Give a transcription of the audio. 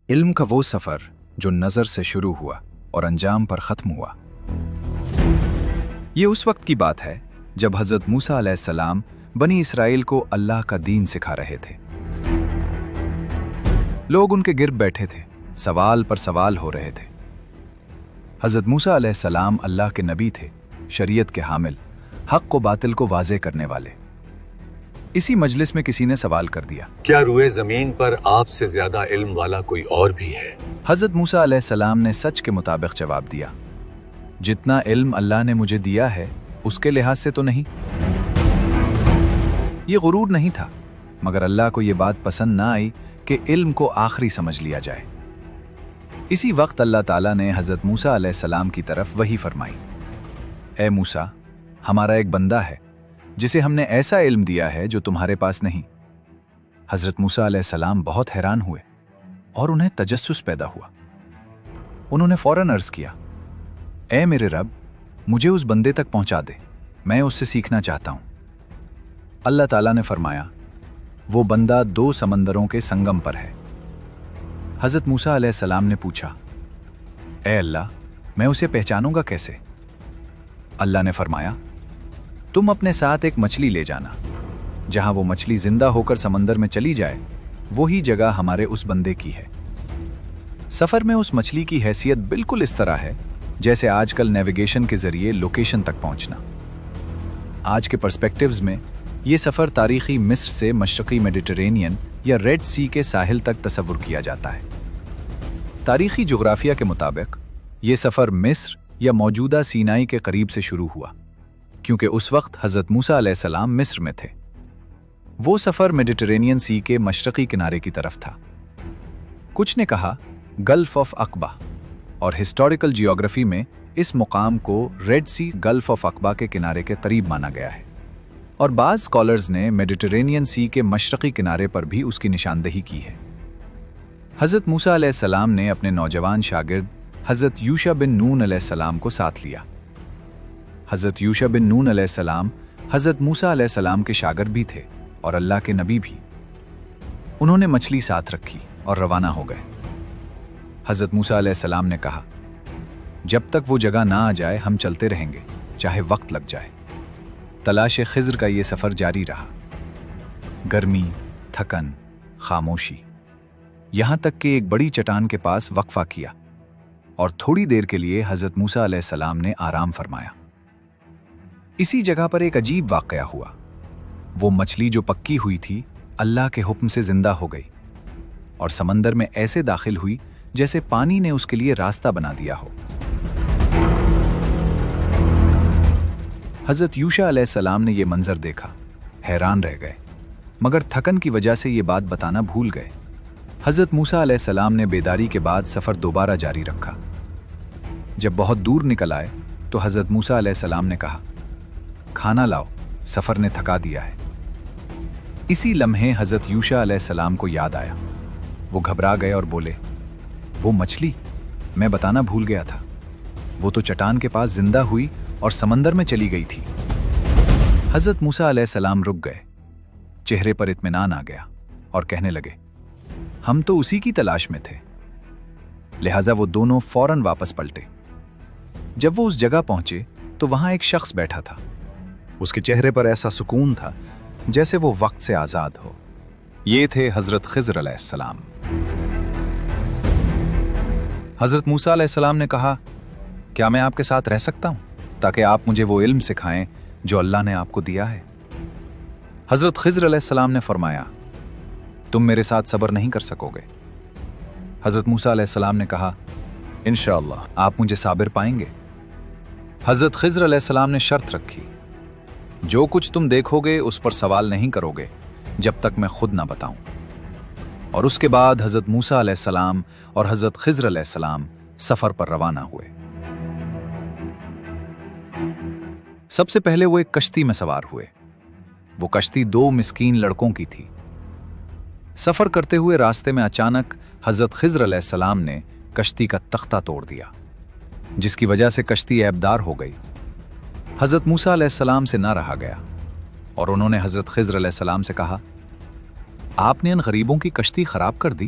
علم کا وہ سفر جو نظر سے شروع ہوا اور انجام پر ختم ہوا۔ یہ اس وقت کی بات ہے جب حضرت موسیٰ علیہ السلام بنی اسرائیل کو اللہ کا دین سکھا رہے تھے۔ لوگ ان کے گرد بیٹھے تھے، سوال پر سوال ہو رہے تھے۔ حضرت موسیٰ علیہ السلام اللہ کے نبی تھے، شریعت کے حامل، حق و باطل کو واضح کرنے والے۔ اسی مجلس میں کسی نے سوال کر دیا، کیا روئے زمین پر آپ سے زیادہ علم والا کوئی اور بھی ہے؟ حضرت موسیٰ علیہ السلام نے سچ کے مطابق جواب دیا، جتنا علم اللہ نے مجھے دیا ہے اس کے لحاظ سے تو نہیں۔ یہ غرور نہیں تھا، مگر اللہ کو یہ بات پسند نہ آئی کہ علم کو آخری سمجھ لیا جائے۔ اسی وقت اللہ تعالیٰ نے حضرت موسیٰ علیہ السلام کی طرف وحی فرمائی، اے موسیٰ، ہمارا ایک بندہ ہے جسے ہم نے ایسا علم دیا ہے جو تمہارے پاس نہیں۔ حضرت موسیٰ علیہ السلام بہت حیران ہوئے اور انہیں تجسس پیدا ہوا۔ انہوں نے فوراً عرض کیا، اے میرے رب، مجھے اس بندے تک پہنچا دے، میں اس سے سیکھنا چاہتا ہوں۔ اللہ تعالیٰ نے فرمایا، وہ بندہ 2 سمندروں کے سنگم پر ہے۔ حضرت موسیٰ علیہ السلام نے پوچھا، اے اللہ، میں اسے پہچانوں گا کیسے؟ اللہ نے فرمایا، تم اپنے ساتھ ایک مچھلی لے جانا، جہاں وہ مچھلی زندہ ہو کر سمندر میں چلی جائے وہی جگہ ہمارے اس بندے کی ہے۔ سفر میں اس مچھلی کی حیثیت بالکل اس طرح ہے جیسے آج کل نیویگیشن کے ذریعے لوکیشن تک پہنچنا۔ آج کے پرسپیکٹیوز میں یہ سفر تاریخی مصر سے مشرقی میڈیٹرینین یا ریڈ سی کے ساحل تک تصور کیا جاتا ہے۔ تاریخی جغرافیہ کے مطابق یہ سفر مصر یا موجودہ سینائی کے قریب سے شروع ہوا، کیونکہ اس وقت حضرت موسیٰ علیہ السلام مصر میں تھے۔ وہ سفر میڈیٹرینین سی کے مشرقی کنارے کی طرف تھا۔ کچھ نے کہا گلف آف عقبہ، اور ہسٹوریکل جیوگرافی میں اس مقام کو ریڈ سی گلف آف عقبہ کے کنارے کے قریب مانا گیا ہے، اور بعض اسکالرز نے میڈیٹرینین سی کے مشرقی کنارے پر بھی اس کی نشاندہی کی ہے۔ حضرت موسیٰ علیہ السلام نے اپنے نوجوان شاگرد حضرت یوشع بن نون علیہ السلام کو ساتھ لیا۔ حضرت یوشع بن نون علیہ السلام حضرت موسیٰ علیہ السلام کے شاگرد بھی تھے اور اللہ کے نبی بھی۔ انہوں نے مچھلی ساتھ رکھی اور روانہ ہو گئے۔ حضرت موسیٰ علیہ السلام نے کہا، جب تک وہ جگہ نہ آ جائے ہم چلتے رہیں گے، چاہے وقت لگ جائے۔ تلاش خضر کا یہ سفر جاری رہا۔ گرمی، تھکن، خاموشی، یہاں تک کہ ایک بڑی چٹان کے پاس وقفہ کیا اور تھوڑی دیر کے لیے حضرت موسیٰ علیہ السلام نے آرام فرمایا۔ اسی جگہ پر ایک عجیب واقعہ ہوا۔ وہ مچھلی جو پکی ہوئی تھی اللہ کے حکم سے زندہ ہو گئی اور سمندر میں ایسے داخل ہوئی جیسے پانی نے اس کے لیے راستہ بنا دیا ہو۔ حضرت یوشع علیہ السلام نے یہ منظر دیکھا، حیران رہ گئے، مگر تھکن کی وجہ سے یہ بات بتانا بھول گئے۔ حضرت موسیٰ علیہ السلام نے بیداری کے بعد سفر دوبارہ جاری رکھا۔ جب بہت دور نکل آئے تو حضرت موسیٰ علیہ السلام نے کہا، کھانا لاؤ، سفر نے تھکا دیا ہے۔ اسی لمحے حضرت یوشع علیہ السلام کو یاد آیا۔ وہ گھبرا گئے اور بولے، وہ مچھلی میں بتانا بھول گیا تھا، وہ تو چٹان کے پاس زندہ ہوئی اور سمندر میں چلی گئی تھی۔ حضرت موسیٰ علیہ السلام رک گئے، چہرے پر اطمینان آ گیا اور کہنے لگے، ہم تو اسی کی تلاش میں تھے۔ لہٰذا وہ دونوں فوراً واپس پلٹے۔ جب وہ اس جگہ پہنچے تو وہاں ایک شخص بیٹھا تھا۔ اس کے چہرے پر ایسا سکون تھا جیسے وہ وقت سے آزاد ہو۔ یہ تھے حضرت خضر علیہ السلام۔ حضرت موسیٰ علیہ السلام نے کہا، کیا میں آپ کے ساتھ رہ سکتا ہوں تاکہ آپ مجھے وہ علم سکھائیں جو اللہ نے آپ کو دیا ہے؟ حضرت خضر علیہ السلام نے فرمایا، تم میرے ساتھ صبر نہیں کر سکو گے۔ حضرت موسیٰ علیہ السلام نے کہا، انشاءاللہ آپ مجھے صابر پائیں گے۔ حضرت خضر علیہ السلام نے شرط رکھی، جو کچھ تم دیکھو گے اس پر سوال نہیں کرو گے جب تک میں خود نہ بتاؤں۔ اور اس کے بعد حضرت موسیٰ علیہ السلام اور حضرت خضر علیہ السلام سفر پر روانہ ہوئے۔ سب سے پہلے وہ ایک کشتی میں سوار ہوئے۔ وہ کشتی 2 مسکین لڑکوں کی تھی۔ سفر کرتے ہوئے راستے میں اچانک حضرت خضر علیہ السلام نے کشتی کا تختہ توڑ دیا، جس کی وجہ سے کشتی عیبدار ہو گئی۔ حضرت موسیٰ علیہ السلام سے نہ رہا گیا اور انہوں نے حضرت خضر علیہ السلام سے کہا، آپ نے ان غریبوں کی کشتی خراب کر دی۔